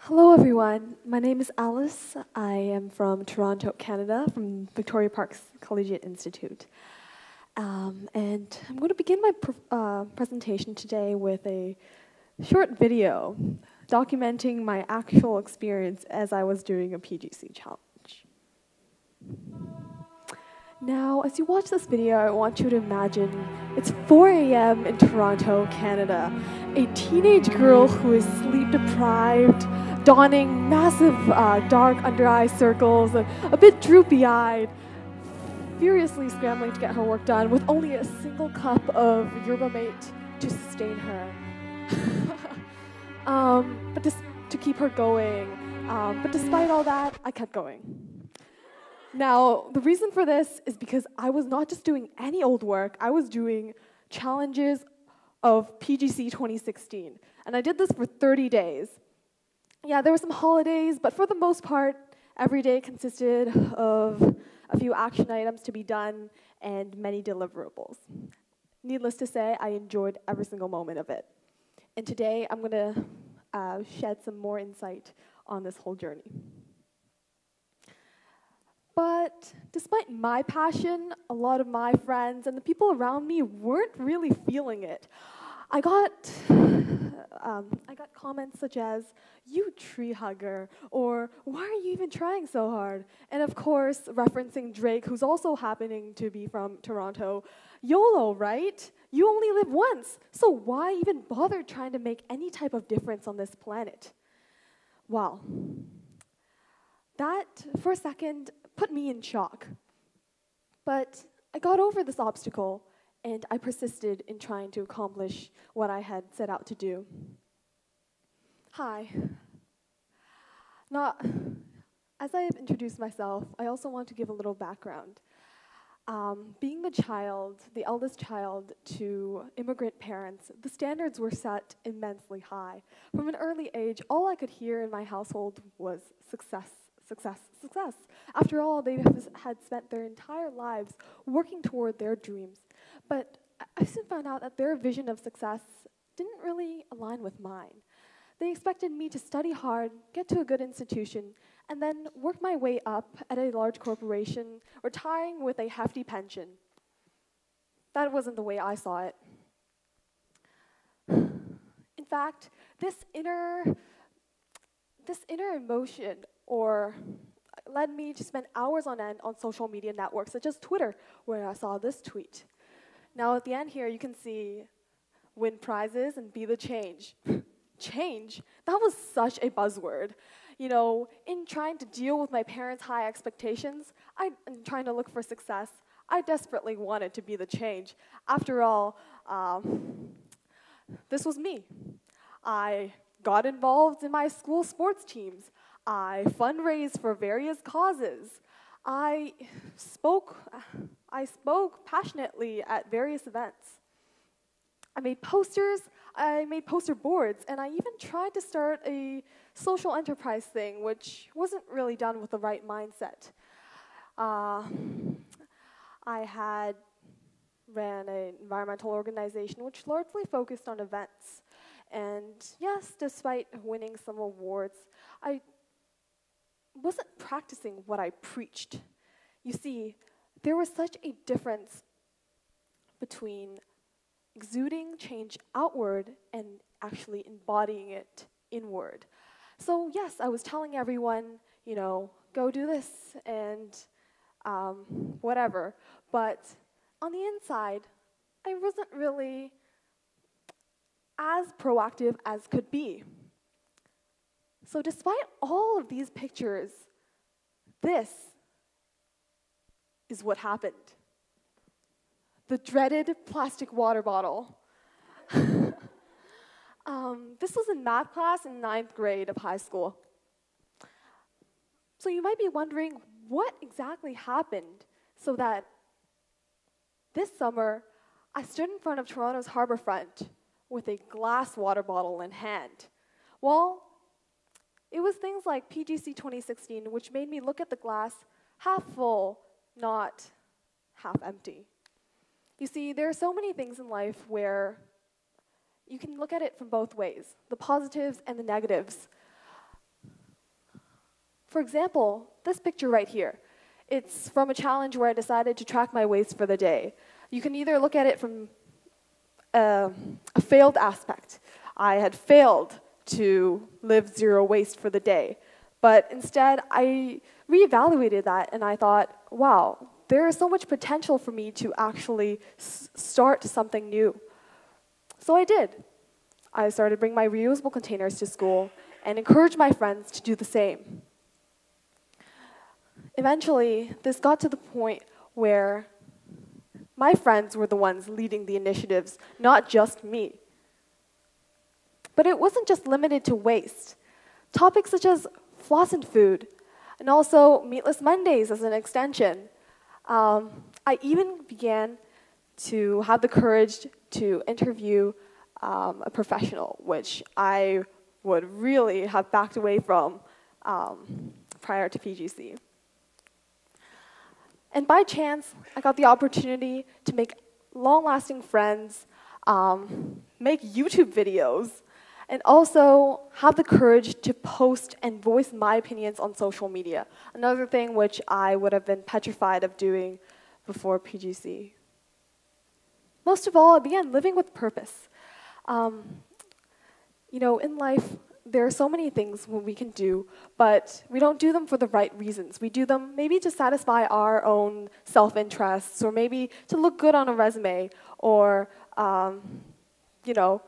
Hello everyone, my name is Alice. I am from Toronto, Canada, from Victoria Park's Collegiate Institute. And I'm going to begin my presentation today with a short video documenting my actual experience as I was doing a PGC challenge. Now, as you watch this video, I want you to imagine it's 4 a.m. in Toronto, Canada. A teenage girl who is sleep deprived, donning massive dark under-eye circles, and a bit droopy-eyed, furiously scrambling to get her work done with only a single cup of yerba mate to sustain her. To keep her going. But despite all that, I kept going. Now, the reason for this is because I was not just doing any old work, I was doing challenges of PGC 2016. And I did this for 30 days. Yeah, there were some holidays, but for the most part, every day consisted of a few action items to be done and many deliverables. Needless to say, I enjoyed every single moment of it. And today, I'm going to shed some more insight on this whole journey. But despite my passion, a lot of my friends and the people around me weren't really feeling it. I got comments such as, "You tree hugger," or "Why are you even trying so hard?" And of course, referencing Drake, who's also happening to be from Toronto, "YOLO, right? You only live once, so why even bother trying to make any type of difference on this planet?" Wow. That, for a second, put me in shock. But I got over this obstacle, and I persisted in trying to accomplish what I had set out to do. Hi. Now, as I have introduced myself, I also want to give a little background. Being the eldest child to immigrant parents, the standards were set immensely high. From an early age, all I could hear in my household was success. Success, success. After all, they had spent their entire lives working toward their dreams. But I soon found out that their vision of success didn't really align with mine. They expected me to study hard, get to a good institution, and then work my way up at a large corporation, retiring with a hefty pension. That wasn't the way I saw it. In fact, this inner emotion led me to spend hours on end on social media networks such as Twitter, where I saw this tweet. Now at the end here, you can see win prizes and be the change. Change? That was such a buzzword. You know, in trying to deal with my parents' high expectations, and trying to look for success, I desperately wanted to be the change. After all, this was me. I got involved in my school sports teams. I fundraised for various causes. I spoke passionately at various events. I made posters, I made poster boards, and I even tried to start a social enterprise thing, which wasn't really done with the right mindset. I ran an environmental organization which largely focused on events. And yes, despite winning some awards, I wasn't practicing what I preached. You see, there was such a difference between exuding change outward and actually embodying it inward. So yes, I was telling everyone, you know, go do this and whatever. But on the inside, I wasn't really as proactive as could be. So despite all of these pictures, this is what happened. The dreaded plastic water bottle. This was in math class in 9th grade of high school. So you might be wondering what exactly happened so that this summer I stood in front of Toronto's harborfront with a glass water bottle in hand. Well, it was things like PGC 2016 which made me look at the glass half full, not half empty. You see, there are so many things in life where you can look at it from both ways, the positives and the negatives. For example, this picture right here. It's from a challenge where I decided to track my waste for the day. You can either look at it from a failed aspect. I had failed to live zero waste for the day. But instead, I reevaluated that and I thought, wow, there is so much potential for me to actually start something new. So I did. I started bringing my reusable containers to school and encouraged my friends to do the same. Eventually, this got to the point where my friends were the ones leading the initiatives, not just me. But it wasn't just limited to waste. Topics such as floss and food, and also Meatless Mondays as an extension. I even began to have the courage to interview a professional, which I would really have backed away from prior to PGC. And by chance, I got the opportunity to make long-lasting friends, make YouTube videos, and also have the courage to post and voice my opinions on social media. Another thing which I would have been petrified of doing before PGC. Most of all, I began living with purpose. You know, in life, there are so many things we can do, but we don't do them for the right reasons. We do them maybe to satisfy our own self-interests, or maybe to look good on a resume, or, you know,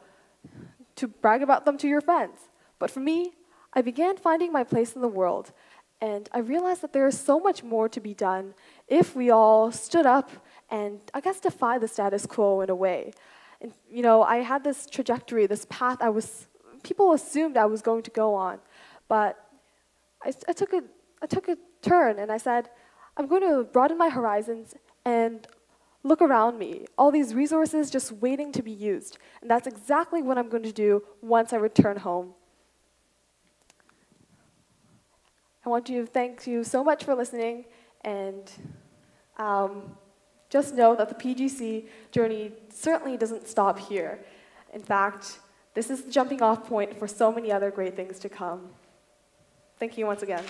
to brag about them to your friends. But for me, I began finding my place in the world, and I realized that there is so much more to be done if we all stood up and, I guess, defy the status quo in a way. And, you know, I had this trajectory, this path people assumed I was going to go on, but I took a turn and I said, I'm going to broaden my horizons and look around me. All these resources just waiting to be used. And that's exactly what I'm going to do once I return home. I want to thank you so much for listening, and just know that the PGC journey certainly doesn't stop here. In fact, this is the jumping off point for so many other great things to come. Thank you once again.